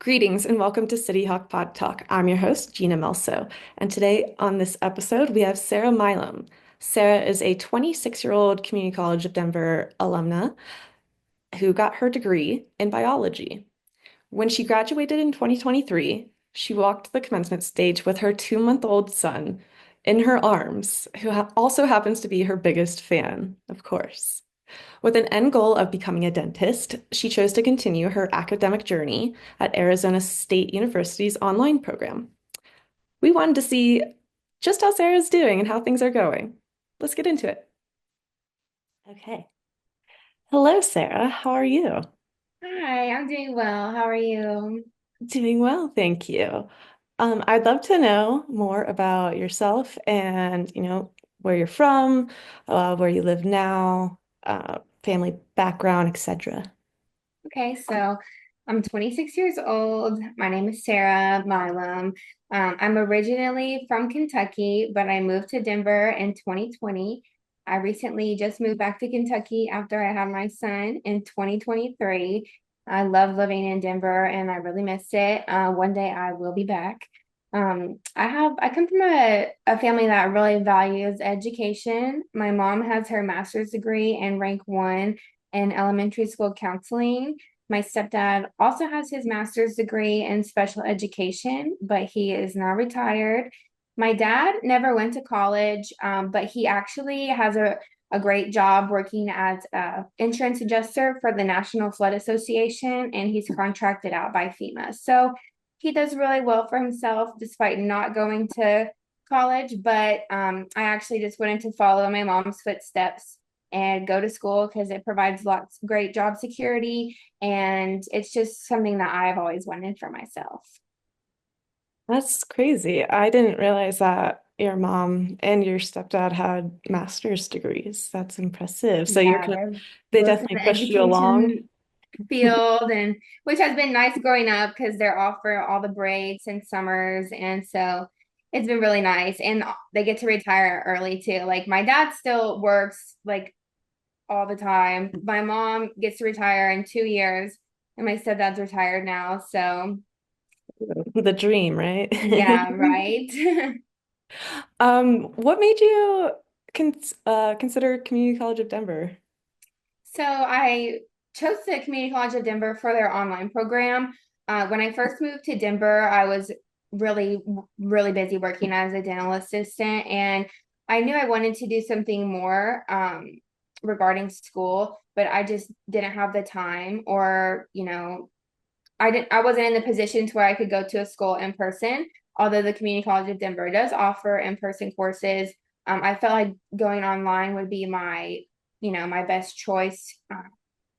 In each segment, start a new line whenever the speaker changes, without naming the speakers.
Greetings and welcome to CityHawk PodTalk. I'm your host, Gina Melso, and today on this episode we have Sarah Milam. Sarah is a 26-year-old Community College of Denver alumna who got her degree in biology. When she graduated in 2023, she walked the commencement stage with her 2-month-old son in her arms, who also happens to be her biggest fan, of course. With an end goal of becoming a dentist, she chose to continue her academic journey at Arizona State University's online program. We wanted to see just how Sarah's doing and how things are going. Let's get into it. Okay. Hello, Sarah. How are you?
Hi, I'm doing well. How are you?
Doing well, thank you. I'd love to know more about yourself and, where you're from, where you live now, family background, etc.
Okay, so I'm 26 years old. My name is Sarah Milam. I'm originally from Kentucky, but I moved to Denver in 2020. I recently just moved back to Kentucky after I had my son in 2023. I love living in Denver and I really miss it. One day I will be back. I come from a family that really values education. My mom has her master's degree in rank one in elementary school counseling. My stepdad also has his master's degree in special education, but he is now retired. My dad never went to college, but he actually has a great job working as an insurance adjuster for the National Flood Association, and he's contracted out by FEMA. So he does really well for himself despite not going to college. But I actually just wanted to follow my mom's footsteps and go to school because it provides lots of great job security. And it's just something that I've always wanted for myself.
That's crazy. I didn't realize that your mom and your stepdad had master's degrees. That's impressive. So
Yeah, they're
they
both in
definitely
the
pushed you along.
education field, and which has been nice growing up because they're off for all the breaks and summers. And so it's been really nice. And they get to retire early too. Like my dad still works like all the time. My mom gets to retire in 2 years, and my stepdad's retired now. So
The dream, right?
yeah, right.
What made you consider Community College of Denver?
So I chose the Community College of Denver for their online program. When I first moved to Denver, I was really, really busy working as a dental assistant, and I knew I wanted to do something more regarding school, but I just didn't have the time, or I wasn't in the position to where I could go to a school in person. Although the Community College of Denver does offer in-person courses, I felt like going online would be my best choice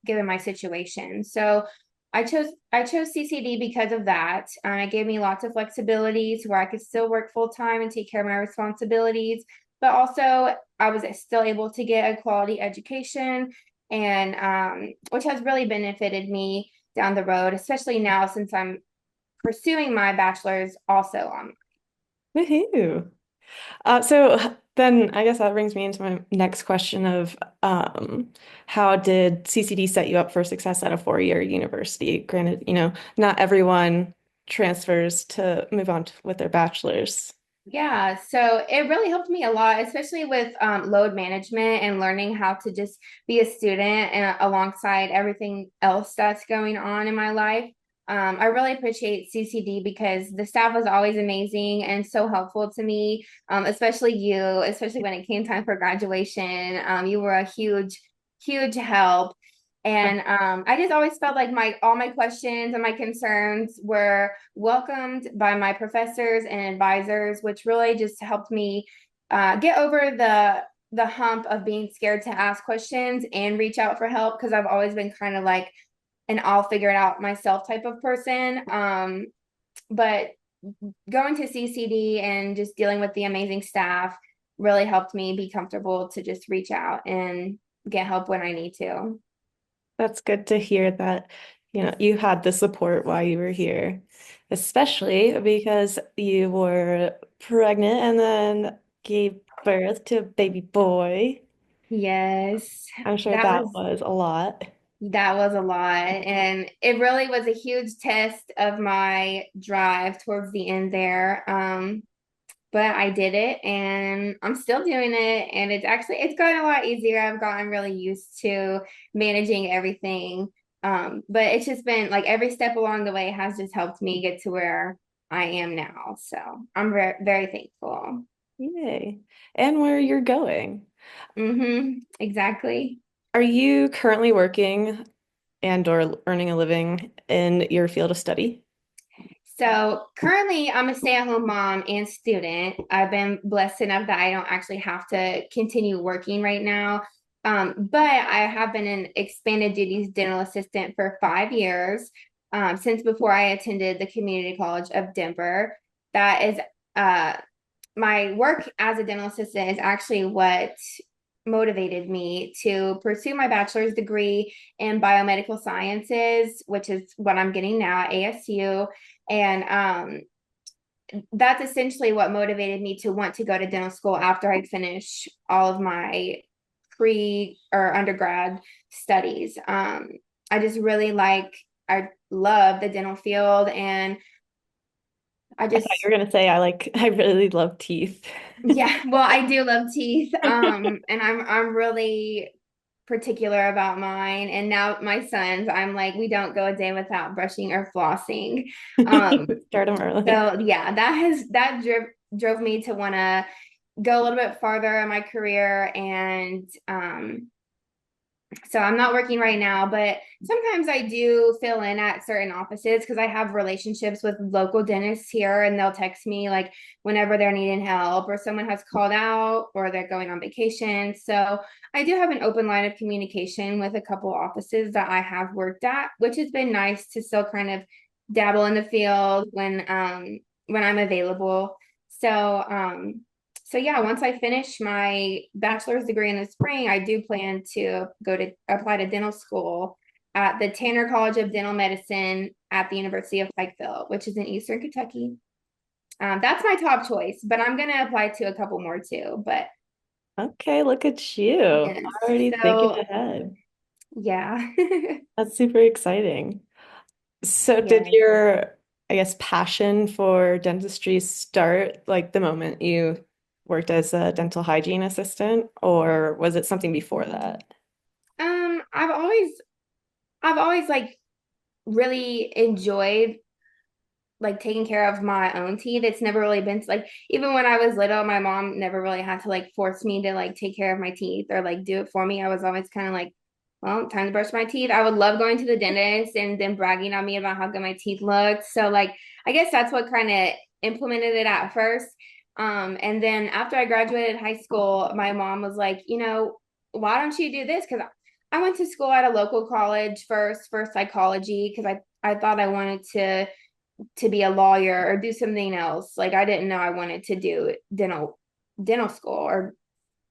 given my situation. So I chose CCD because of that. It gave me lots of flexibility to where I could still work full time and take care of my responsibilities, but also I was still able to get a quality education, and which has really benefited me down the road, especially now since I'm pursuing my bachelor's also on.
Woohoo. So then I guess that brings me into my next question of how did CCD set you up for success at a four-year university? Granted, not everyone transfers to move on with their bachelor's.
Yeah, so it really helped me a lot, especially with load management and learning how to just be a student and alongside everything else that's going on in my life. I really appreciate CCD because the staff was always amazing and so helpful to me, especially you, especially when it came time for graduation. You were a huge, huge help. And I just always felt like my all my questions and my concerns were welcomed by my professors and advisors, which really just helped me get over the hump of being scared to ask questions and reach out for help because I've always been kind of like an I'll figure it out myself type of person. But going to CCD and just dealing with the amazing staff really helped me be comfortable to just reach out and get help when I need to.
That's good to hear that, you had the support while you were here, especially because you were pregnant and then gave birth to a baby boy.
Yes,
I'm sure
that
that
was
was a lot.
That was a lot. And it really was a huge test of my drive towards the end there. But I did it and I'm still doing it. And it's gotten a lot easier. I've gotten really used to managing everything. But it's just been like every step along the way has just helped me get to where I am now. So I'm very, very thankful.
Yay. And where you're going.
Exactly.
Are you currently working and or earning a living in your field of study?
So currently, I'm a stay-at-home mom and student. I've been blessed enough that I don't actually have to continue working right now. But I have been an expanded duties dental assistant for 5 years, since before I attended the Community College of Denver. That is uh, my work as a dental assistant is actually what motivated me to pursue my bachelor's degree in biomedical sciences, which is what I'm getting now at ASU. And that's essentially what motivated me to want to go to dental school after I finish all of my pre or undergrad studies. I just really I love the dental field, and I
I thought
just
you were gonna say I really love teeth.
yeah, well, I do love teeth. And I'm really particular about mine. And now my sons, I'm like, we don't go a day without brushing or flossing. Um,
Start them early.
so yeah, that drove me to want to go a little bit farther in my career. And so I'm not working right now, but sometimes I do fill in at certain offices because I have relationships with local dentists here, and they'll text me like whenever they're needing help or someone has called out or they're going on vacation. So I do have an open line of communication with a couple offices that I have worked at, which has been nice to still kind of dabble in the field when I'm available. So so yeah, once I finish my bachelor's degree in the spring, I do plan to go to apply to dental school at the Tanner College of Dental Medicine at the University of Pikeville, which is in Eastern Kentucky. That's my top choice, but I'm gonna apply to a couple more too. But
Okay, look at you.
yes,
Already thinking
so
ahead.
yeah,
That's super exciting. So did
yes.
your, I guess, passion for dentistry start like the moment you worked as a dental hygiene assistant, or was it something before that?
Um, I've always I've always like really enjoyed like taking care of my own teeth. It's never really been like even when I was little, my mom never really had to like force me to like take care of my teeth or like do it for me. I was always kind of like, well, time to brush my teeth. I would love going to the dentist and then bragging on me about how good my teeth looked. So like I guess that's what kind of implemented it at first. And then after I graduated high school, my mom was like, why don't you do this? Because I went to school at a local college first for psychology because I thought I wanted to be a lawyer or do something else. Like I didn't know I wanted to do dental school or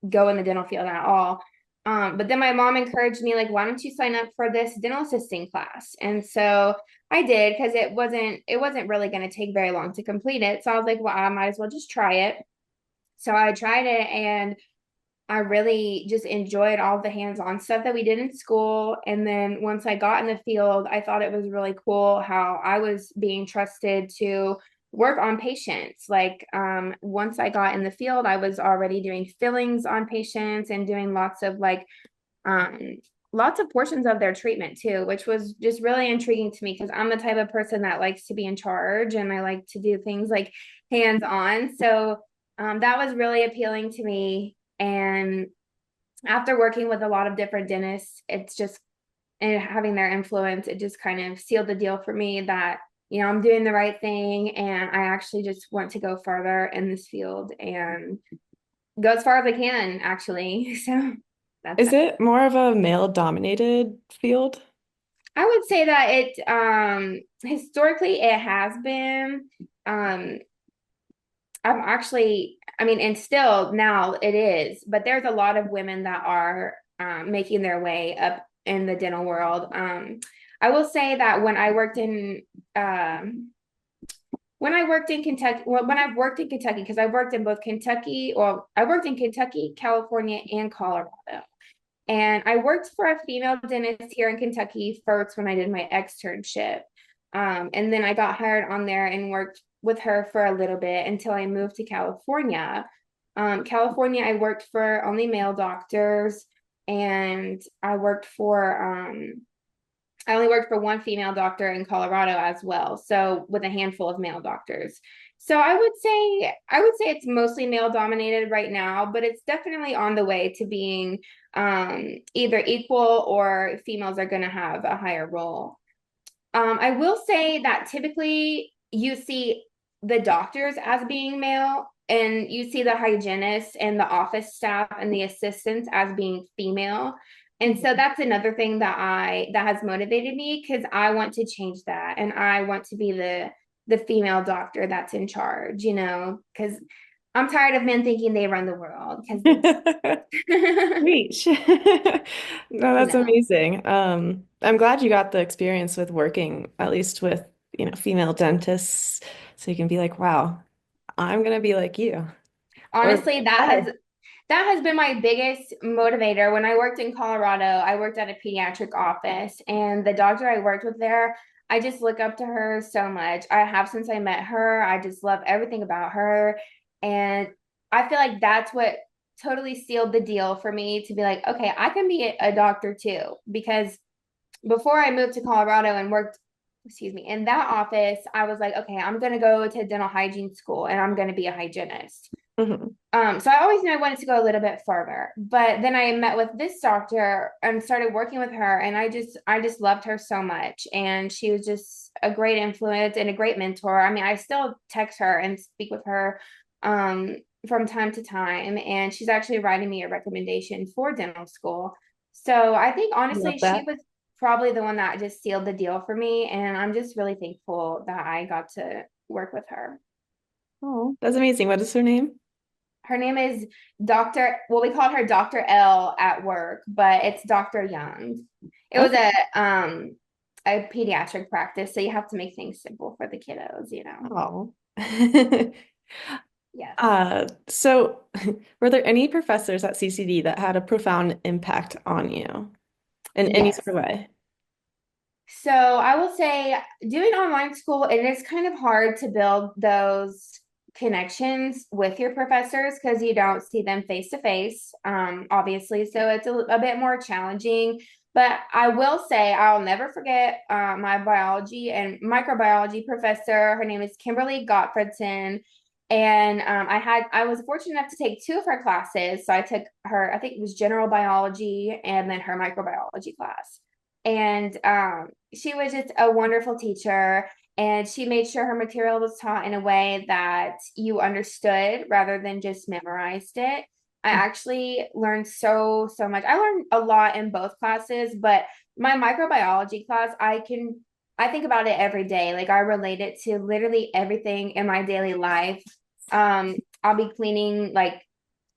go in the dental field at all. But then my mom encouraged me, like, why don't you sign up for this dental assisting class? And so I did because it wasn't really going to take very long to complete it. So I was like, well, I might as well just try it. So I tried it and I really just enjoyed all the hands-on stuff that we did in school. And then once I got in the field, I thought it was really cool how I was being trusted to work on patients. Like once I got in the field, I was already doing fillings on patients and doing um, lots of portions of their treatment too, which was just really intriguing to me because I'm the type of person that likes to be in charge and I like to do things like hands-on. So that was really appealing to me. And after working with a lot of different dentists, it's just and having their influence, it just kind of sealed the deal for me that, I'm doing the right thing and I actually just want to go further in this field and go as far as I can, actually. So that's
Is
that.
it more of a male-dominated field?
I would say that it historically it has been. I'm actually, I mean, and still now it is, but there's a lot of women that are making their way up in the dental world. I will say that when I worked in Kentucky, well, when I've worked in Kentucky, because I worked in both Kentucky, or I worked in Kentucky, California, and Colorado. And I worked for a female dentist here in Kentucky first when I did my externship. And then I got hired on there and worked with her for a little bit until I moved to California. California, I worked for only male doctors, and I only worked for one female doctor in Colorado as well, so with a handful of male doctors. So I would say it's mostly male dominated right now, but it's definitely on the way to being either equal or females are going to have a higher role. I will say that typically you see the doctors as being male, and you see the hygienists and the office staff and the assistants as being female. And so that's another thing that has motivated me because I want to change that, and I want to be the female doctor that's in charge, because I'm tired of men thinking they run the world because they don't.
Reach. No,
you
that's
know.
amazing. I'm glad you got the experience with working at least with, female dentists, so you can be like, wow, I'm gonna be like you. Or
Honestly, that
better.
has that has been my biggest motivator. When I worked in Colorado, I worked at a pediatric office, and the doctor I worked with there, I just look up to her so much. I have since I met her. I just love everything about her. And I feel like that's what totally sealed the deal for me to be like, okay, I can be a doctor too. Because before I moved to Colorado and worked, excuse me, in that office, I was like, okay, I'm going to go to dental hygiene school and I'm going to be a hygienist.
Mhm.
So I always knew I wanted to go a little bit further, but then I met with this doctor and started working with her, and I just loved her so much, and she was just a great influence and a great mentor. I mean, I still text her and speak with her um, from time to time, and she's actually writing me a recommendation for dental school. So I think
Love
honestly, she
that.
was probably the one that just sealed the deal for me, and I'm just really thankful that I got to work with her.
Oh, that's amazing. What is her name?
Her name is well, we called her Dr. L at work, but it's Dr. Young. It was
Okay.
a pediatric practice, so you have to make things simple for the kiddos.
Oh.
Yes.
So were there any professors at CCD that had a profound impact on you in any
Yes.
sort of way?
So I will say doing online school, it is kind of hard to build those connections with your professors because you don't see them face to face, obviously. So it's a bit more challenging. But I will say I'll never forget my biology and microbiology professor. Her name is Kimberly Gottfredson. And I was fortunate enough to take two of her classes. So I took her, I think it was general biology and then her microbiology class. And she was just a wonderful teacher, and she made sure her material was taught in a way that you understood rather than just memorized it. I actually learned so much. I learned a lot in both classes, but my microbiology class, I think about it every day. Like I relate it to literally everything in my daily life. I'll be cleaning like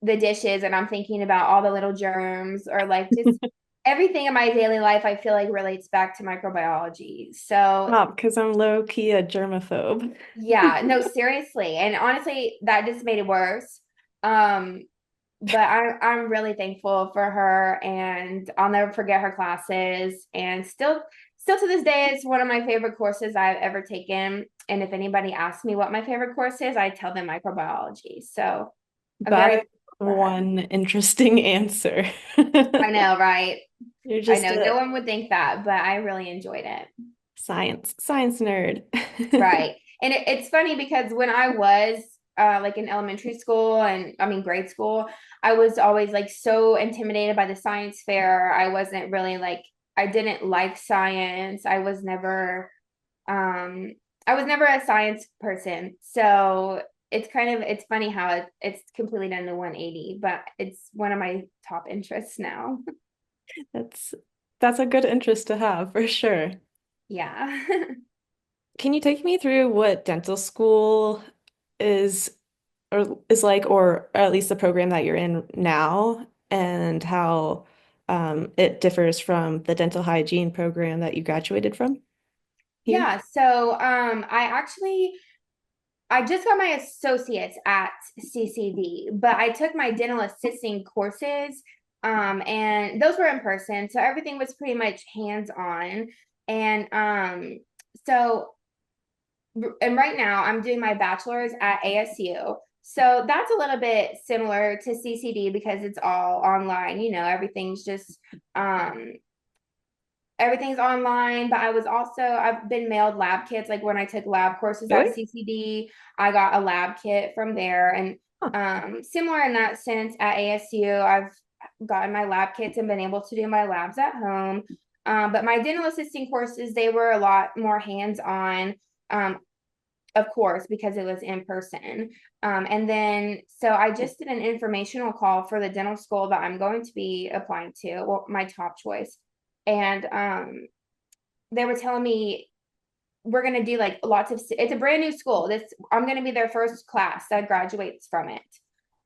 the dishes and I'm thinking about all the little germs, or like just everything in my daily life I feel like relates back to microbiology. So
Wow, because I'm low key a germaphobe.
yeah, no, seriously. And honestly, that just made it worse. Um, but I'm really thankful for her, and I'll never forget her classes. And still to this day, it's one of my favorite courses I've ever taken. And if anybody asks me what my favorite course is, I tell them microbiology. So I'm
That
very
is
thankful for her.
one interesting answer.
I know, right?
You're
I
just
know no
a
one would think that, but I really enjoyed it.
science nerd.
Right. And it's funny because when I was like in elementary school and I mean grade school, I was always like so intimidated by the science fair. I wasn't really like I didn't like science. Um I was never a science person. So it's funny how it's completely done the 180, but it's one of my top interests now.
That's that's a good interest to have for sure.
Yeah.
Can you take me through what dental school is or is like, or at least the program that you're in now, and how it differs from the dental hygiene program that you graduated from here?
Yeah, so I just got my associates at CCD, but I took my dental assisting courses And those were in person, so everything was pretty much hands-on. And so and right now I'm doing my bachelor's at ASU. So that's a little bit similar to CCD because it's all online, um everything's online. But I've been mailed lab kits. Like when I took lab courses at
Really?
CCD, I got a lab kit from there. And
Huh.
similar in that sense at ASU, I've gotten my lab kits and been able to do my labs at home. But my dental assisting courses, they were a lot more hands-on, um, of course, because it was in person. And then, so I just did an informational call for the dental school that I'm going to be applying to, well, my top choice. And they were telling me we're going to do like it's a brand new school. I'm going to be their first class that graduates from it.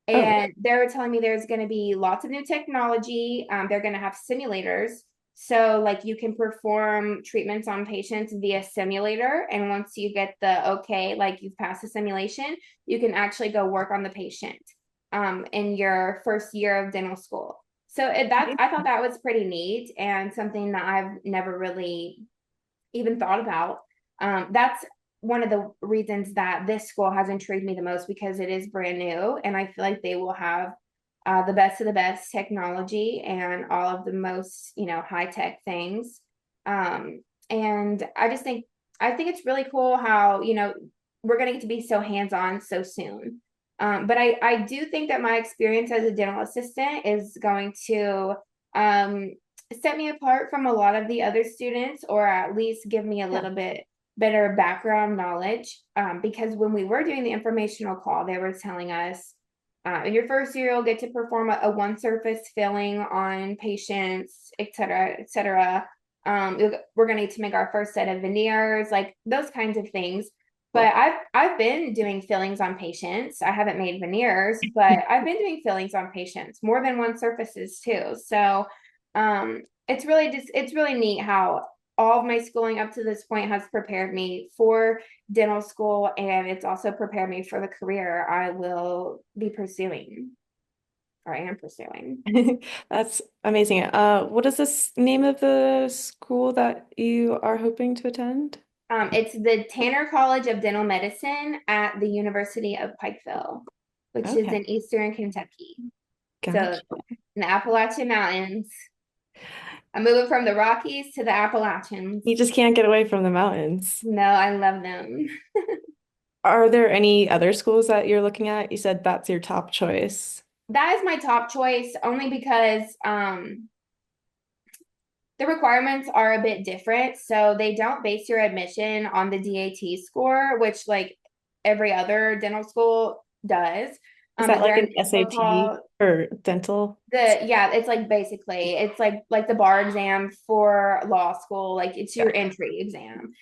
Oh,
And they were telling me there's going to be lots of new technology. They're going to have simulators. So, like, you can perform treatments on patients via simulator. And once you get the okay, like you've passed the simulation, you can actually go work on the patient in your first year of dental school. So, I thought that was pretty neat and something that I've never really even thought about. That's one of the reasons that this school has intrigued me the most because it is brand new and I feel like they will have the best of the best technology and all of the most, high tech things. And I think it's really cool how, we're going to get to be so hands on so soon. But I do think that my experience as a dental assistant is going to um, set me apart from a lot of the other students, or at least give me a
yeah.
little bit better background knowledge. Because when we were doing the informational call, they were telling us in your first year, you'll get to perform a one surface filling on patients, et cetera, et cetera. We're going to need to make our first set of veneers, like those kinds of things. But
Cool.
I've been doing fillings on patients. I haven't made veneers, but I've been doing fillings on patients, more than one surfaces too. So it's really neat how all of my schooling up to this point has prepared me for dental school, and it's also prepared me for the career I will be pursuing, or I am pursuing.
That's amazing. What is this name of the school that you are hoping to attend?
It's the Tanner College of Dental Medicine at the University of Pikeville, which is
Okay,
in Eastern Kentucky. So
gotcha.
in the Appalachian Mountains. I'm moving from the Rockies to the Appalachians.
You just can't get away from the mountains.
No, I love them.
Are there any other schools that you're looking at? You said that's your top choice.
That is my top choice only because the requirements are a bit different. So they don't base your admission on the DAT score, which like every other dental school does.
Is that like
They're in
an SAT
protocol.
for dental?
It's like basically it's like the bar exam for law school, like it's your
Gotcha.
entry exam.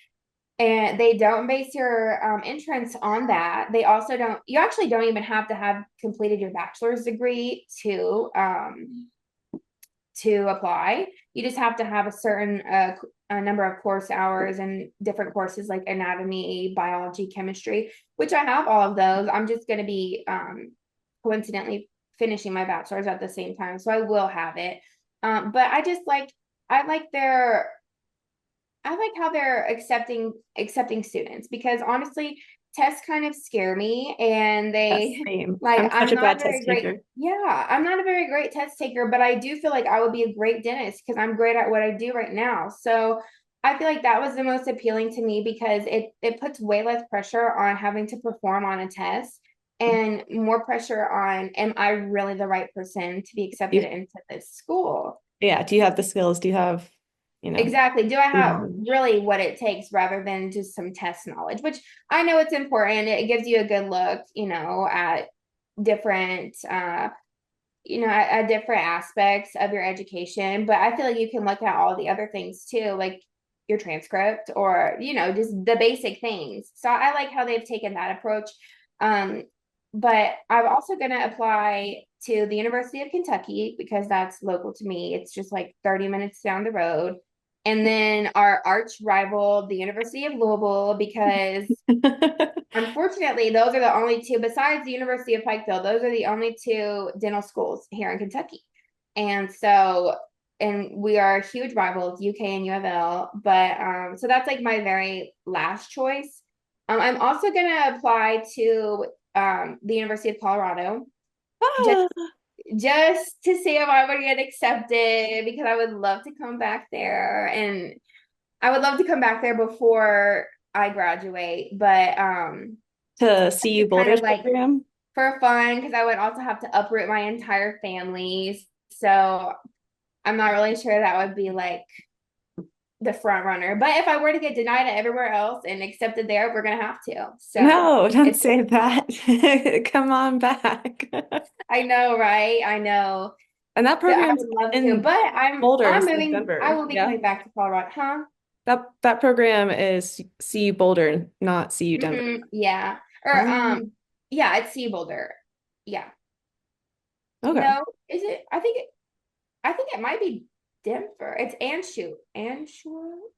And they don't base your entrance on that. They also don't, you actually don't even have to have completed your bachelor's degree to apply. You just have to have a certain a number of course hours and different courses like anatomy, biology, chemistry, which I have all of those. I'm just going to be coincidentally finishing my bachelor's at the same time, so I will have it. But I like their I like how they're accepting students, because honestly, tests kind of scare me, and
Yes,
they
same.
like
I'm such a bad test taker.
I'm not a very great test taker, but I do feel like I would be a great dentist because I'm great at what I do right now. So I feel like that was the most appealing to me because it puts way less pressure on having to perform on a test and more pressure on, am I really the right person to be accepted
You,
into this school?
yeah, do you have the skills? Do you have, you know,
Exactly. Do I
the
have
knowledge?
really what it takes rather than just some test knowledge, which I know it's important. It gives you a good look, at different, at different aspects of your education. But I feel like you can look at all the other things too, like your transcript or, just the basic things. So I like how they've taken that approach. Um, but I'm also going to apply to the University of Kentucky because that's local to me. It's just like 30 minutes down the road. And then our arch rival, the University of Louisville, because unfortunately, those are the only two, besides the University of Pikeville, those are the only two dental schools here in Kentucky. And so, and we are huge rivals, UK and U of L. But so that's like my very last choice. I'm also gonna apply to the University of Colorado just
Ah,
just to see if I would get accepted because I would love to come back there, and I would love to come back there before I graduate. But
to CU
just kind
Boulder's
of like
program.
for fun because I would also have to uproot my entire family. So I'm not really sure that would be like the front runner. But if I were to get denied everywhere else and accepted there, we're gonna have to. So
No, don't
it's
say that. Come on back.
I know, right? I know
And that
that I
program's
would love to, but
in Boulder
I'm
instead of
moving. I
Denver.
will be
Yeah.
coming back to Colorado, huh?
That program is CU Boulder, not CU Denver.
Yeah. Or
Um,
yeah, it's Sea Boulder. Yeah.
okay.
No, is it? I think it might be Denver. It's Anschutz. Anschutz?
Oh,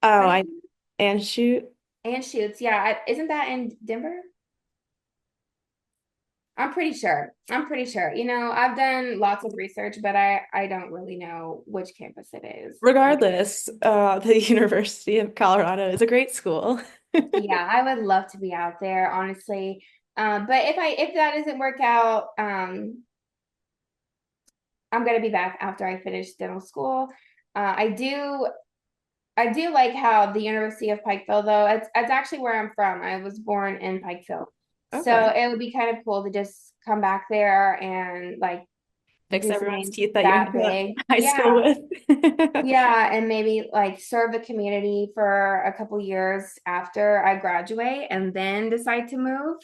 How do
I
you
and shoot.
Anschutz? Yeah, isn't that in Denver? I'm pretty sure. I'm pretty sure. I've done lots of research, but I don't really know which campus it is.
Regardless, the University of Colorado is a great school.
Yeah, I would love to be out there, honestly. But if that doesn't work out, I'm gonna be back after I finish dental school. I do like how the University of Pikeville, though, it's actually where I'm from. I was born in Pikeville. So
Okay.
it would be kind of cool to just come back there and like
Fix
do
everyone's
something
teeth that you went
that
to
big.
high school
Yeah.
with.
Yeah, and maybe like serve the community for a couple years after I graduate and then decide to move.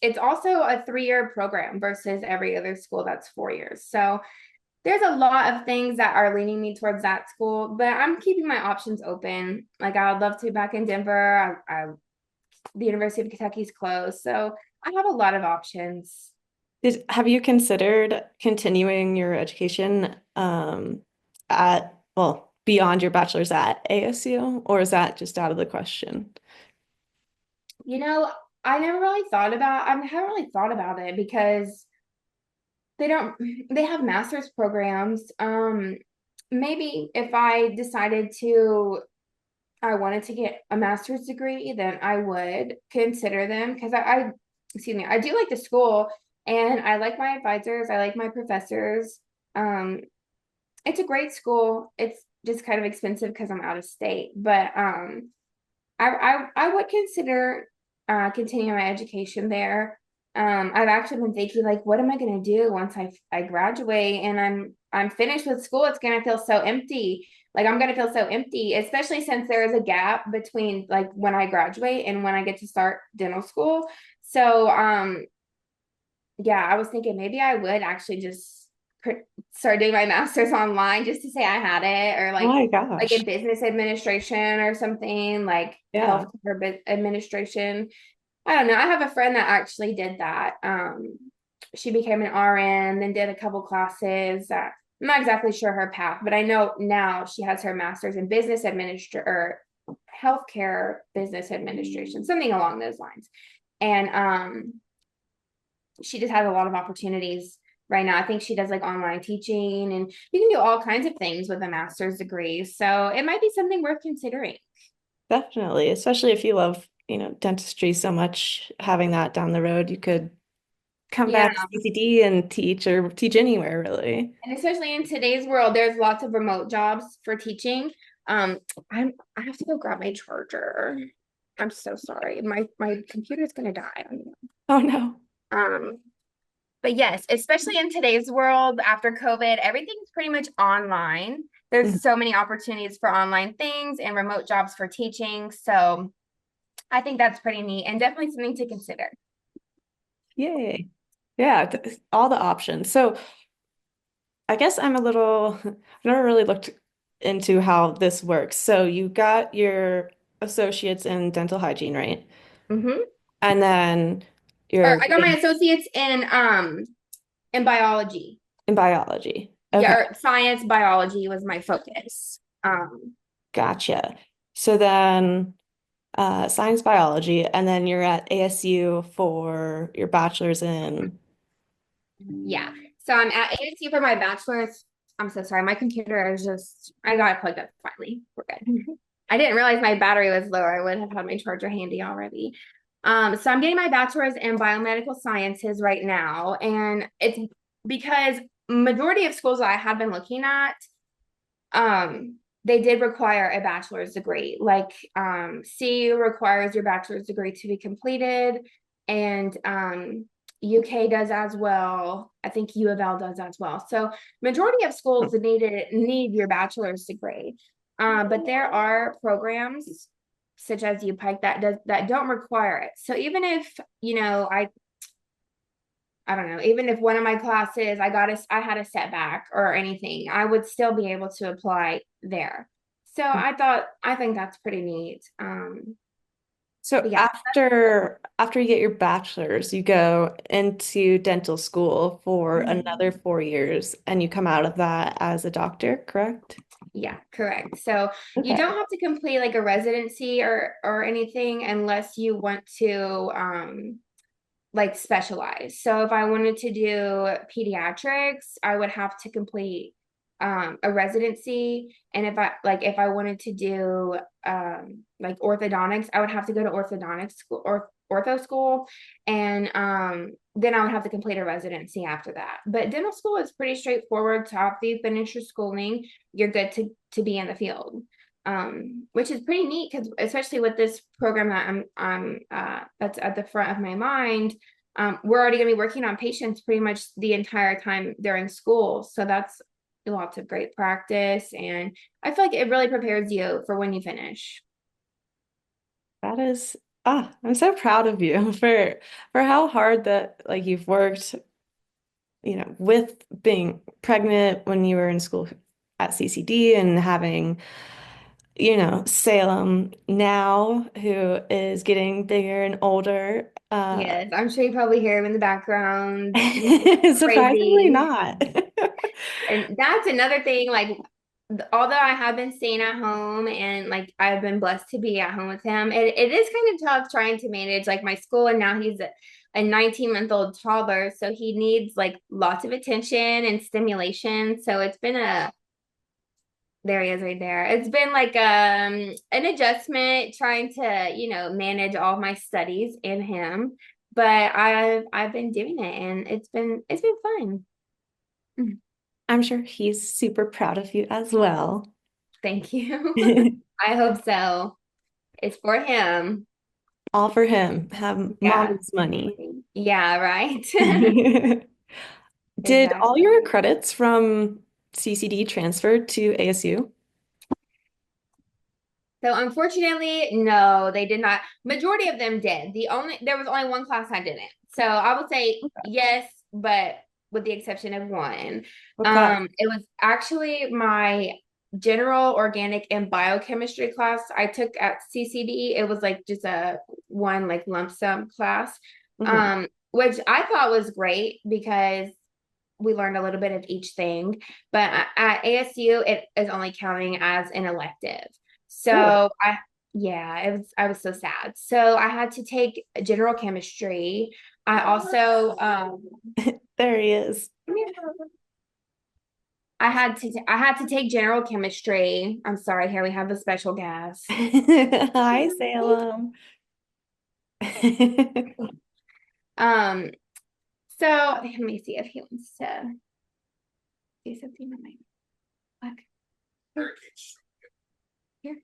It's also a 3-year program versus every other school that's 4 years. So there's a lot of things that are leaning me towards that school, but I'm keeping my options open. Like I would love to be back in Denver. The University of Kentucky's closed, so I have a lot of options.
Have you considered continuing your education well, beyond your bachelor's at ASU, or is that just out of the question?
You know, I haven't really thought about it because they don't they have master's programs. Maybe if I decided to I wanted to get a master's degree, then I would consider them because excuse me, I do like the school and I like my advisors, I like my professors. Um, it's a great school. It's just kind of expensive because I'm out of state, but I would consider continuing my education there. I've actually been thinking like, what am I gonna do once I graduate and I'm finished with school? It's gonna feel so empty. Like I'm gonna feel so empty, especially since there is a gap between like when I graduate and when I get to start dental school. So yeah, I was thinking maybe I would actually just start doing my master's online just to say I had it, or
Oh my
like
gosh.
in business administration or something like
Yeah.
healthcare administration. I don't know. I have a friend that actually did that. She became an RN, then did a couple classes. I'm not exactly sure her path, but I know now she has her master's in business administration or healthcare business administration, something along those lines. And she just has a lot of opportunities right now. I think she does like online teaching and you can do all kinds of things with a master's degree. So it might be something worth considering.
Definitely, especially if you love, dentistry so much, having that down the road, you could come
Yeah.
back to CCD and teach or teach anywhere really.
And especially in today's world, there's lots of remote jobs for teaching. Um, I have to go grab my charger. I'm so sorry. My computer's gonna die on me.
Oh no.
Um, but yes, especially in today's world after COVID, everything's pretty much online.
Mhm.
There's so many opportunities for online things and remote jobs for teaching. So I think that's pretty neat and definitely something to consider.
Yay. Yeah, all the options. So I guess I've never really looked into how this works. So you got your associates in dental hygiene, right?
Mm-hmm.
And then
Or
you're
I got my
getting
associates in biology.
in biology.
Yeah,
Okay,
or science biology was my focus.
gotcha. So then science biology, and then you're at ASU for your bachelor's in
Yeah. So I'm at ASU for my bachelor's. I'm so sorry. My computer is just, I got it plugged up finally. We're good. I didn't realize my battery was low. I would have had my charger handy already. So I'm getting my bachelor's in biomedical sciences right now. And it's because majority of schools that I have been looking at, they did require a bachelor's degree. Like CU requires your bachelor's degree to be completed, and UK does as well. I think U of L does as well. So majority of schools need your bachelor's degree. But there are programs such as UPike that don't require it. So even if, I don't know, even if one of my classes I had a setback or anything, I would still be able to apply there. So I think that's pretty neat.
So
But yeah,
after you get your bachelor's, you go into dental school for
mhm.
another 4 years and you come out of that as a doctor, correct?
Yeah, correct. So you don't
Okay.
have to complete like a residency or anything unless you want to like specialize. So if I wanted to do pediatrics, I would have to complete a residency. And if I wanted to do like orthodontics, I would have to go to orthodontics school or ortho school. And then I would have to complete a residency after that. But dental school is pretty straightforward. So after you finish your schooling, you're good to be in the field. Which is pretty neat because especially with this program that I'm that's at the front of my mind, we're already going to be working on patients pretty much the entire time during school. So that's lots of great practice. And I feel like it really prepares you for when you finish.
That is, I'm so proud of you for how hard that like you've worked, with being pregnant when you were in school at CCD and having, Salem now who is getting bigger and older.
Yes, I'm sure you probably hear him in the background. He's
Surprisingly
crazy.
not.
And that's another thing, like, although I have been staying at home and like I've been blessed to be at home with him, it is kind of tough trying to manage like my school. And now he's a 19-month-old toddler. So he needs like lots of attention and stimulation. So it's been there he is right there. It's been like an adjustment trying to, manage all my studies and him. But I've been doing it and it's been fun.
I'm sure he's super proud of you as well.
Thank you. I hope so. It's for him.
All for him. Have
Yeah.
mommy's money.
Yeah, right.
Did all your
Exactly.
credits from CCD transfer to ASU?
So unfortunately, no, they did not. Majority of them did. There was only one class I didn't. So I would say yes, but with the exception of one.
What class?
It was actually my general organic and biochemistry class I took at CCD. It was like just a one like lump sum class.
Mhm.
Which I thought was great because we learned a little bit of each thing. But at ASU, it is only counting as an elective.
Really?
So yeah, I was so sad. So I had to take general chemistry. I also,
There he is.
I had to take general chemistry. I'm sorry, here we have a special guest.
Hi, Salem.
Um, so let me see if he wants to do something on my book. Here.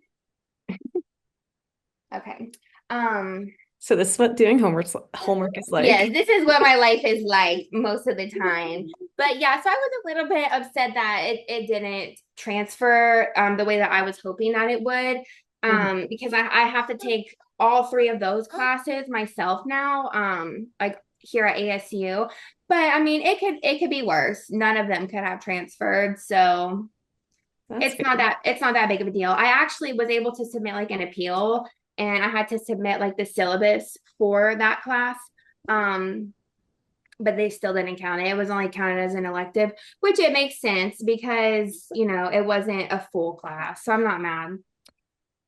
Okay. Um,
So this is what doing homework is like.
Yes, this is what my life is like most of the time. But yeah, so I was a little bit upset that it didn't transfer the way that I was hoping that it would.
Mhm.
Because I have to take all three of those classes myself now, like here at ASU. But I mean, it could be worse. None of them could have transferred. So
That's good.
it's not that big of a deal. I actually was able to submit like an appeal and I had to submit like the syllabus for that class. Um, but they still didn't count it. It was only counted as an elective, which it makes sense because, it wasn't a full class. So I'm not mad.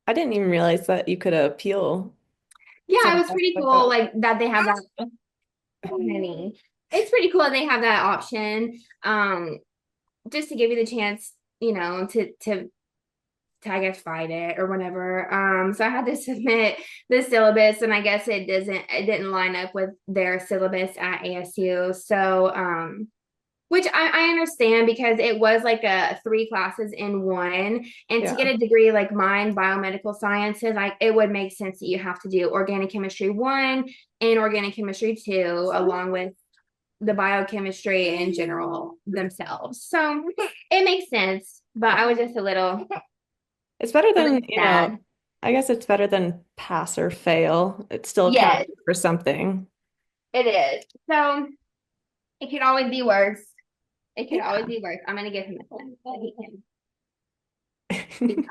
I didn't even realize that you could appeal
Yeah, it
some
was
stuff
pretty
like
cool
that.
like that they have that many. it's pretty cool they have that option. Just to give you the chance, to I guess fight it or whatever. So I had to submit the syllabus, and I guess it didn't line up with their syllabus at ASU. So which I understand because it was like a three classes in one. And to
Yeah.
get a degree like mine, biomedical sciences, like it would make sense that you have to do organic chemistry one and organic chemistry two, along with the biochemistry in general themselves. So it makes sense. But I was just
It's better
a
than,
little sad.
I guess it's better than pass or fail. It still counts
Yes,
for something.
it is. So it could always be worse. It could
Yeah.
always be worse. I'm gonna give him a sense that he can be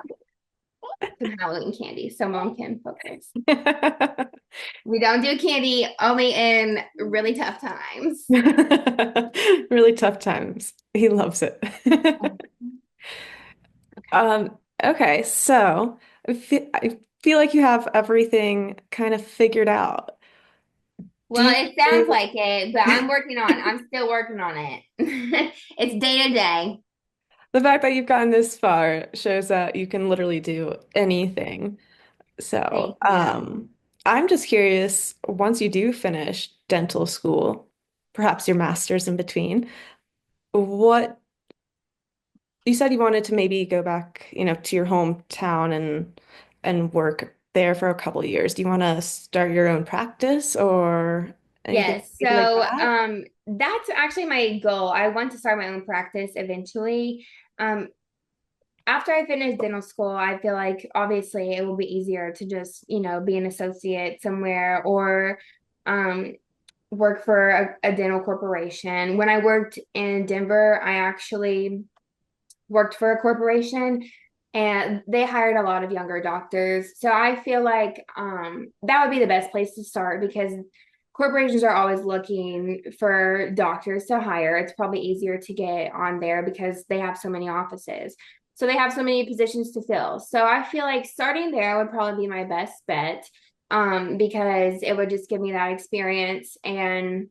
some Halloween candy so mom can focus. We don't do candy only in really tough times.
Really tough times. He loves it. Okay, so I feel like you have everything kind of figured out. Do
Well, it sounds
you,
like it, but I'm still working on it. It's day to day.
the fact that you've gotten this far shows that you can literally do anything. So,
Thank you.
I'm just curious, once you do finish dental school, perhaps your master's in between, what you said you wanted to maybe go back, to your hometown and work there for a couple of years. Do you want to start your own practice or anything
Yes.
maybe like
So
that?
that's actually my goal. I want to start my own practice eventually. Um, After I finish dental school, I feel like obviously it will be easier to just, be an associate somewhere or um work for a dental corporation. When I worked in Denver, I actually worked for a corporation and they hired a lot of younger doctors. So I feel like that would be the best place to start because corporations are always looking for doctors to hire. It's probably easier to get on there because they have so many offices. So they have so many positions to fill. So I feel like starting there would probably be my best bet because it would just give me that experience and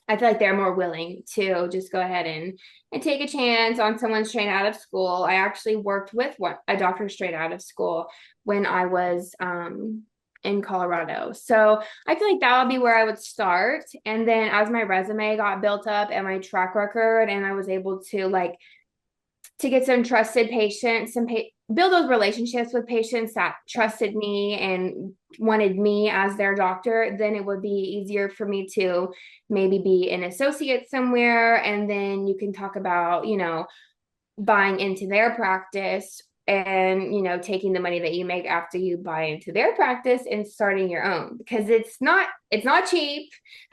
I feel like they're more willing to just go ahead and take a chance on someone straight out of school. I actually worked with a doctor straight out of school when I was in Colorado. So I feel like that would be where I would start. And then as my resume got built up and my track record, and I was able to to get some trusted patients, build those relationships with patients that trusted me and wanted me as their doctor, then it would be easier for me to maybe be an associate somewhere. And then you can talk about, buying into their practice and, taking the money that you make after you buy into their practice and starting your own because it's not cheap.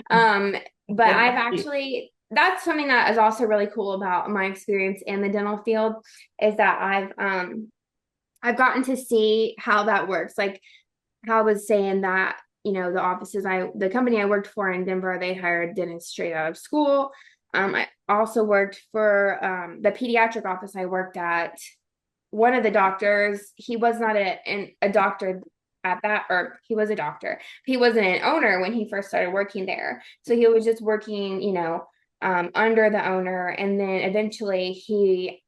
Um, but
Yeah.
I've actually that's something that is also really cool about my experience in the dental field is that I've gotten to see how that works. Like how I was saying that, the company I worked for in Denver, they hired dentists straight out of school. I also worked for the pediatric office I worked at. One of the doctors, he was not a doctor at that, or he was a doctor. He wasn't an owner when he first started working there. So he was just working, under the owner. And then eventually he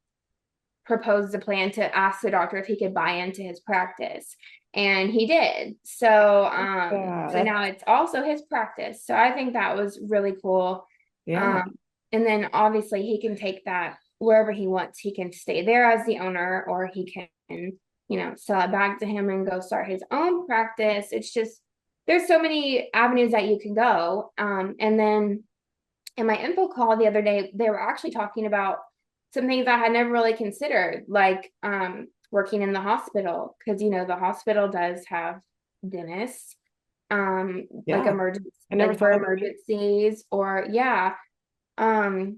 proposed a plan to ask the doctor if he could buy into his practice. And he did.
Yeah,
So now it's also his practice. So I think that was really cool.
yeah.
Um, and then obviously he can take that wherever he wants. He can stay there as the owner, or he can, sell it back to him and go start his own practice. It's just there's so many avenues that you can go. And then in my info call the other day, they were actually talking about some things I had never really considered, like working in the hospital, because the hospital does have dentists, like
Yeah. I never
for
thought of it.
emergencies, or yeah, um,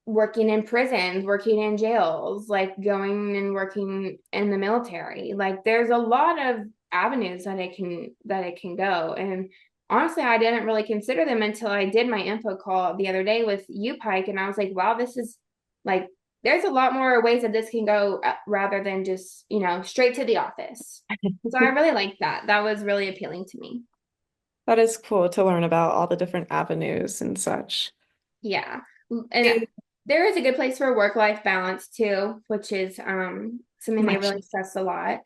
working in prisons, working in jails, like going and working in the military. Like there's a lot of avenues that it can go. And honestly, I didn't really consider them until I did my info call the other day with you, Pike, and I was like, wow, this is like there's a lot more ways that this can go rather than just, straight to the office. So I really like that. That was really appealing to me.
That is cool to learn about all the different avenues and such.
Yeah. And
You
there is a good place for work-life balance too, which is something they really
mentioned,
stress a lot.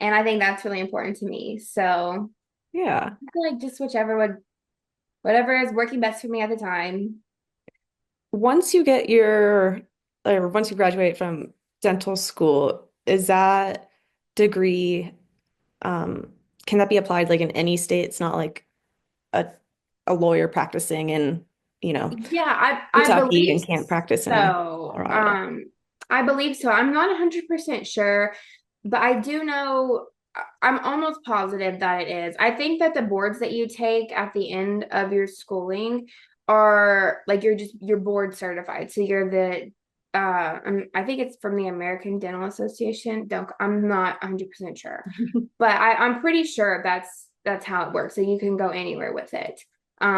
And I think that's really important to me. So
yeah.
I feel like just whatever is working best for me at the time.
Once you get your, or once you graduate from dental school, is that degree, um, can that be applied like in any state? It's not like a a lawyer practicing in, you know,
Yeah, I
Kentucky
believe
and can't practice in
so.
Colorado.
I believe so. I'm not 100% sure, but I do know I'm almost positive that it is. I think that the boards that you take at the end of your schooling are like you're board certified. So you're the I think it's from the American Dental Association. Don't I'm not 100% sure. But I'm pretty sure that's how it works. So you can go anywhere with it.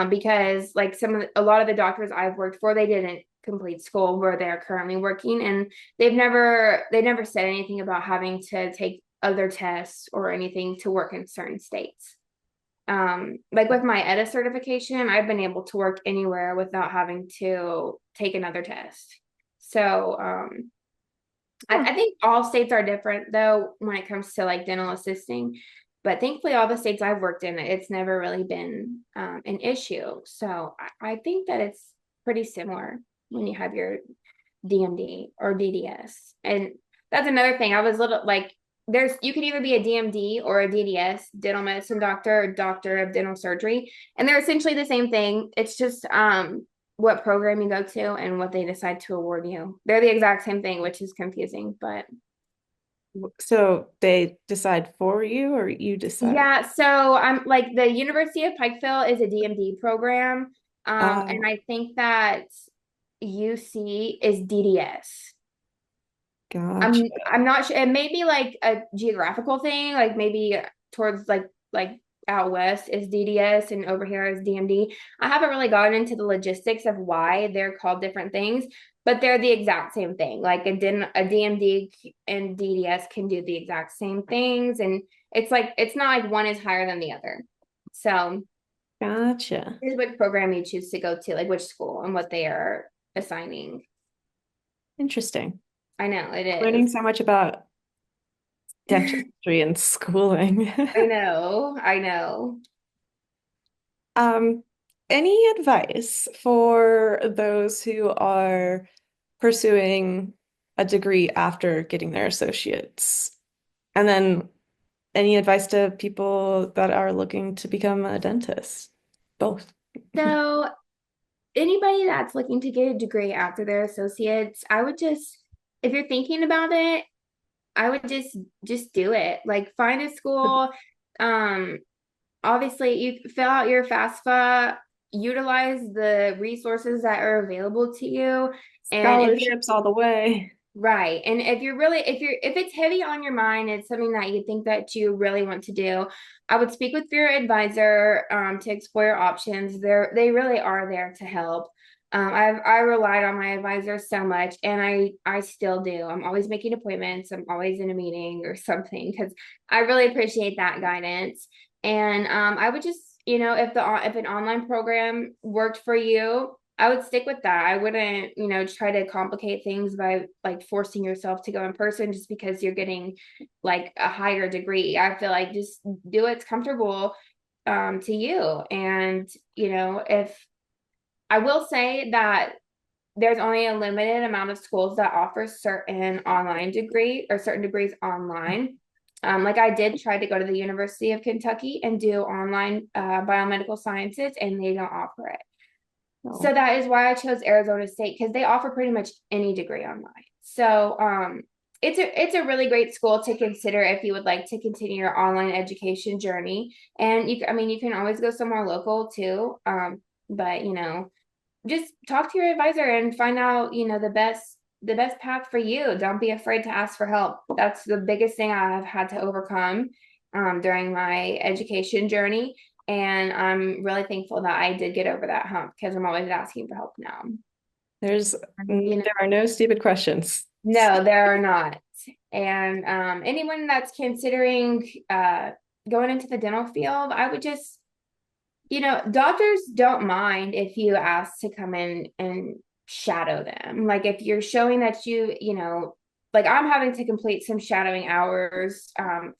Because like a lot of the doctors I've worked for, they didn't complete school where they're currently working, and they never said anything about having to take other tests or anything to work in certain states. Like with my ETA certification, I've been able to work anywhere without having to take another test. So I think all states are different though when it comes to like dental assisting, but thankfully all the states I've worked in, it's never really been an issue. So I think that it's pretty similar when you have your DMD or DDS. And that's another thing. I was little like you could either be a DMD or a DDS, dental medicine doctor or doctor of dental surgery, and they're essentially the same thing. It's just what program you go to and what they decide to award you. They're the exact same thing, which is confusing, but
So they decide for you or you decide?
yeah, so I'm like the University of Pikeville is a DMD program. And I think that UC is DDS.
Gotcha.
I'm not sure. It may be like a geographical thing, like maybe towards like out west is DDS and over here is DMD. I haven't really gotten into the logistics of why they're called different things, but they're the exact same thing. Like a DMD and DDS can do the exact same things, and it's not like one is higher than the other. So
Gotcha.
here's which program you choose to go to, like which school and what they are assigning.
Interesting.
I know it
Learning
is.
so much about dentistry and schooling.
I know, I know.
Um, any advice for those who are pursuing a degree after getting their associates? And then any advice to people that are looking to become a dentist? Both.
So anybody that's looking to get a degree after their associates, if you're thinking about it, I would just do it. Like find a school. Um, Obviously you fill out your FAFSA, utilize the resources that are available to you. And if you're
Scholarships all the way.
right. And if it's heavy on your mind, it's something that you think that you really want to do, I would speak with your advisor to explore your options. They really are there to help. I relied on my advisor so much, and I still do. I'm always making appointments. I'm always in a meeting or something because I really appreciate that guidance. And I would just, if an online program worked for you, I would stick with that. I wouldn't, try to complicate things by like forcing yourself to go in person just because you're getting like a higher degree. I feel like just do what's comfortable to you. And, if I will say that there's only a limited amount of schools that offer certain online degree or certain degrees online. Like I did try to go to the University of Kentucky and do online biomedical sciences, and they don't offer it. So
No.
that is why I chose Arizona State because they offer pretty much any degree online. So it's a really great school to consider if you would like to continue your online education journey. And you can always go somewhere local too. But just talk to your advisor and find out, the best path for you. Don't be afraid to ask for help. That's the biggest thing I've had to overcome during my education journey. And I'm really thankful that I did get over that hump because I'm always asking for help now.
There's
You know,
there are no stupid questions.
no, there are not. And anyone that's considering going into the dental field, I would just Doctors don't mind if you ask to come in and shadow them. Like if you're showing that like I'm having to complete some shadowing hours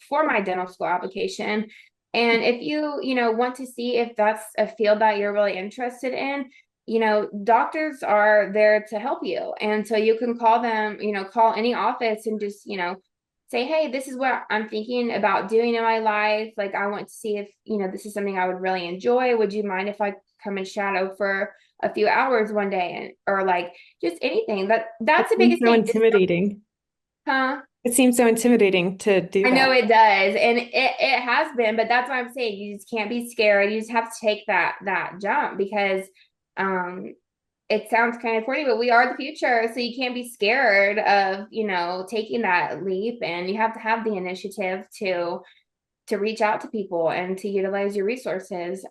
for my dental school application. And if want to see if that's a field that you're really interested in, doctors are there to help you. And so you can call them, call any office and just, say, hey, this is what I'm thinking about doing in my life. Like, I want to see if, this is something I would really enjoy. Would you mind if I come and shadow for a few hours one day or like just anything?
It
That's the
seems
biggest
so
thing. Just,
intimidating.
huh?
It seems so intimidating to do
I know
that.
it does. And it has been, but that's what I'm saying. You just can't be scared. You just have to take that jump because um it sounds kind of corny, but we are the future. So you can't be scared of, taking that leap, and you have to have the initiative to reach out to people and to utilize your resources.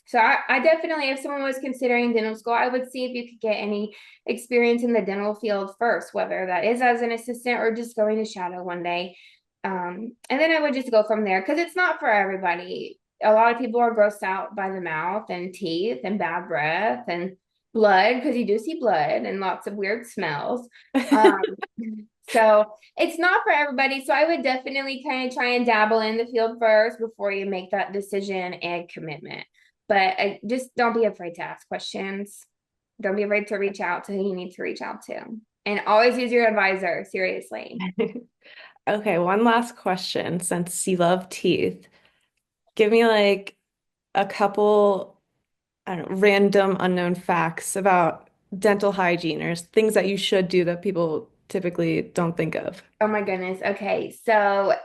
So I definitely, if someone was considering dental school, I would see if you could get any experience in the dental field first, whether that is as an assistant or just going to shadow one day. And then I would just go from there because it's not for everybody. A lot of people are grossed out by the mouth and teeth and bad breath and blood because you do see blood and lots of weird smells. Um, so it's not for everybody. So I would definitely kind of try and dabble in the field first before you make that decision and commitment. But just don't be afraid to ask questions. Don't be afraid to reach out to who you need to reach out to. And always use your advisor, seriously.
Okay, one last question since you love teeth. Give me like a couple, I don't know, random unknown facts about dental hygiene or things that you should do that people typically don't think of.
Oh my goodness. Okay. So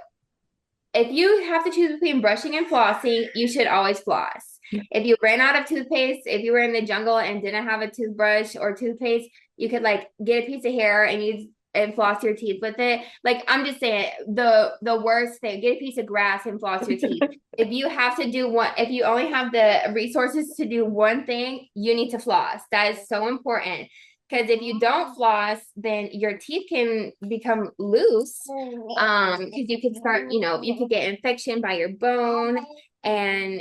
if you have to choose between brushing and flossing, you should always floss. If you ran out of toothpaste, if you were in the jungle and didn't have a toothbrush or toothpaste, you could like get a piece of hair and use and floss your teeth with it. Like I'm just saying, the worst thing, get a piece of grass and floss your teeth. If you have to do one, if you only have the resources to do one thing, you need to floss. That is so important. Because if you don't floss, then your teeth can become loose. Because you could start, you could get infection by your bone, and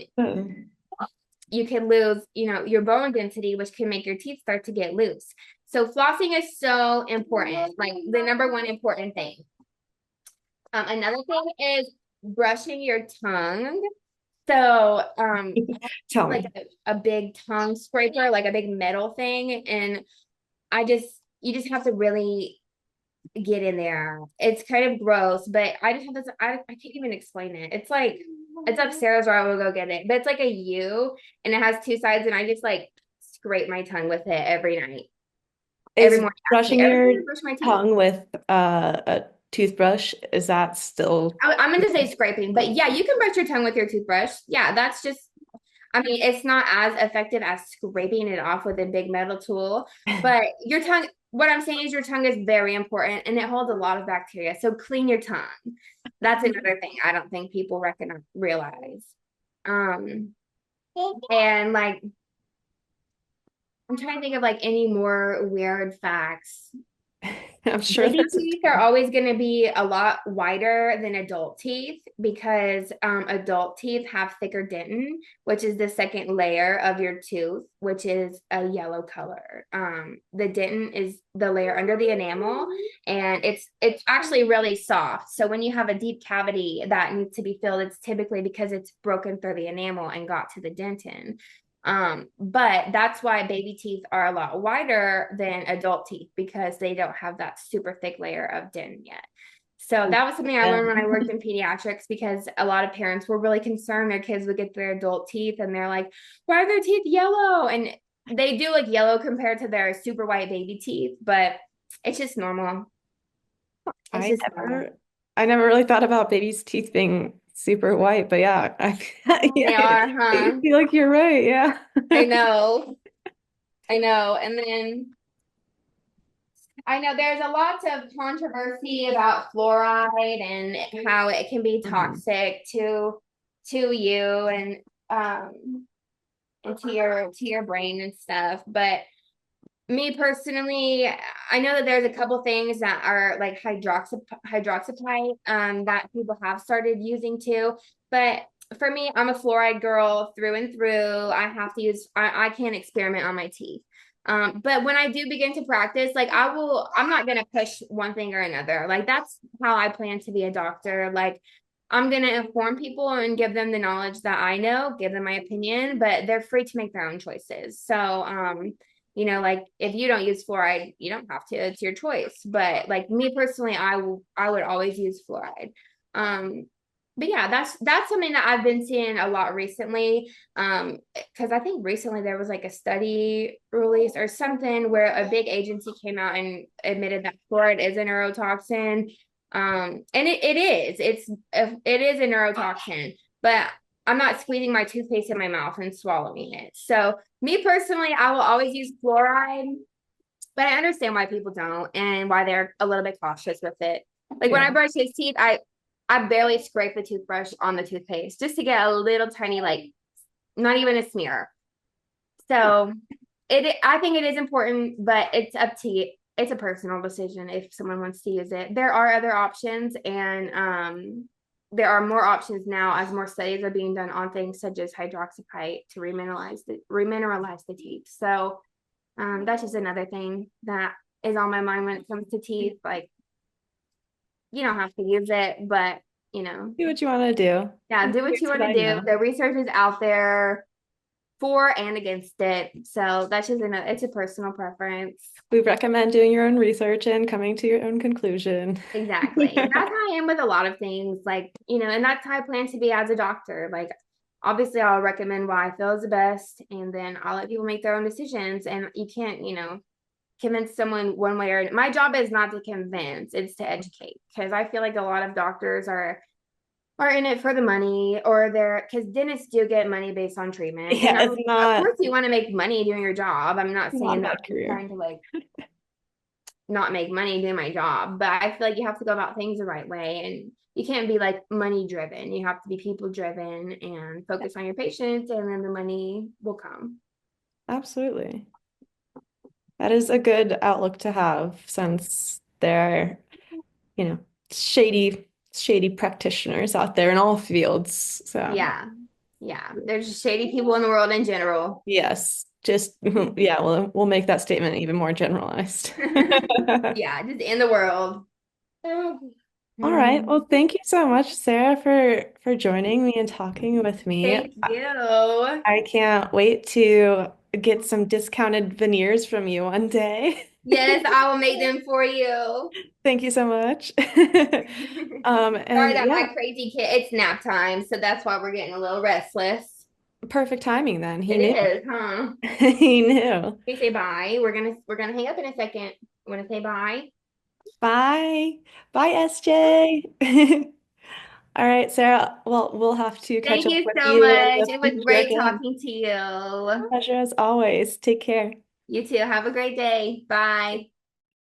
you can lose, your bone density, which can make your teeth start to get loose. So flossing is so important, like the number one important thing. Another thing is brushing your tongue. So
Tell
like
me.
a big tongue scraper, like a big metal thing, and you just have to really get in there. It's kind of gross, but I just have this. I can't even explain it. It's like it's upstairs, or I will go get it. But it's like a U, and it has two sides, and I just like scrape my tongue with it every night, every
Is
morning. Actually,
brushing
every time
your
I brush my teeth.
tongue with a toothbrush, is that still
I'm going to say scraping, but yeah, you can brush your tongue with your toothbrush. Yeah, that's just. I mean, it's not as effective as scraping it off with a big metal tool, but your tongue, what I'm saying is your tongue is very important and it holds a lot of bacteria. So clean your tongue. That's another thing I don't think people realize. Um, and like, I'm trying to think of like any more weird facts.
I'm sure
Baby
there's a
teeth are always going to be a lot wider than adult teeth because adult teeth have thicker dentin, which is the second layer of your tooth, which is a yellow color. The dentin is the layer under the enamel, and it's actually really soft. So when you have a deep cavity that needs to be filled, it's typically because it's broken through the enamel and got to the dentin. But that's why baby teeth are a lot wider than adult teeth because they don't have that super thick layer of dentin yet. So that was something I
yeah.
learned when I worked in pediatrics because a lot of parents were really concerned their kids would get their adult teeth and they're like, why are their teeth yellow? And they do look yellow compared to their super white baby teeth, but it's just normal. It's
I
just normal.
I never really thought about baby's teeth being super white, but yeah, yeah,
They are,
I
huh?
feel like you're right. Yeah.
I know. I know. And then I know there's a lot of controversy about fluoride and how it can be
Mhm.
toxic to you and to your brain and stuff. But me personally, I know that there's a couple things that are like hydroxypyte that people have started using too. But for me, I'm a fluoride girl through and through. I have to use, I can't experiment on my teeth. But when I do begin to practice, like I'm not gonna push one thing or another. Like that's how I plan to be a doctor. Like I'm gonna inform people and give them the knowledge that I know, give them my opinion, but they're free to make their own choices. So like if you don't use fluoride, you don't have to, it's your choice. But like me personally, I would always use fluoride. Um, but yeah, that's something that I've been seeing a lot recently. Because I think recently there was like a study release or something where a big agency came out and admitted that fluoride is a neurotoxin. And it is. It is a neurotoxin, but I'm not squeezing my toothpaste in my mouth and swallowing it. So me personally, I will always use fluoride, but I understand why people don't and why they're a little bit cautious with it. Like when
Yeah.
I brush his teeth, I barely scrape the toothbrush on the toothpaste just to get a little tiny, like not even a smear. So I think it is important, but it's up to you. It's a personal decision if someone wants to use it. There are other options, and there are more options now as more studies are being done on things such as hydroxypite to remineralize the teeth. So that's just another thing that is on my mind when it comes to teeth. Like you don't have to use it, but you know,
Do what you want to do.
yeah,
I'm
do
here
what you
to
want to
guide
do.
now.
The research is out there for and against it. So that's just it's a personal preference.
We recommend doing your own research and coming to your own conclusion.
Exactly. That's how I am with a lot of things. Like, and that's how I plan to be as a doctor. Like, obviously, I'll recommend what I feel is the best, and then I'll let people make their own decisions. And you can't, convince someone one way or my job is not to convince, it's to educate. Because I feel like a lot of doctors are in it for the money or they're because dentists do get money based on treatment. And
Yeah, it's
of
not
course you want to make money doing your job. I'm not
not a
saying that
bad
I'm
career.
trying to like not make money doing my job, but I feel like you have to go about things the right way and you can't be like money driven. You have to be people driven and focus on your patients and then the money will come.
Absolutely. That is a good outlook to have since there are, you know, shady practitioners out there in all fields. So,
Yeah. Yeah. There's just shady people in the world in general.
yes, just yeah, we'll make that statement even more generalized.
Yeah, just in the world.
All right. Well, thank you so much, Sarah, for joining me and talking with me.
Thank you.
I can't wait to get some discounted veneers from you one day.
Yes, I will make them for you.
Thank you so much.
Sorry
And
that my
yeah,
crazy kid, it's nap time, so that's why we're getting a little restless.
perfect timing then. He
It
knew.
is, huh?
He knew.
Can you say bye? We're gonna hang up in a second. Want to say bye?
Bye. Bye, SJ. All right, Sarah. Well, we'll have to catch
Thank
up
you
with
so
you in
much.
the
It was
future
great
again.
talking to you.
Pleasure as always. Take care.
You too. Have a great day. Bye.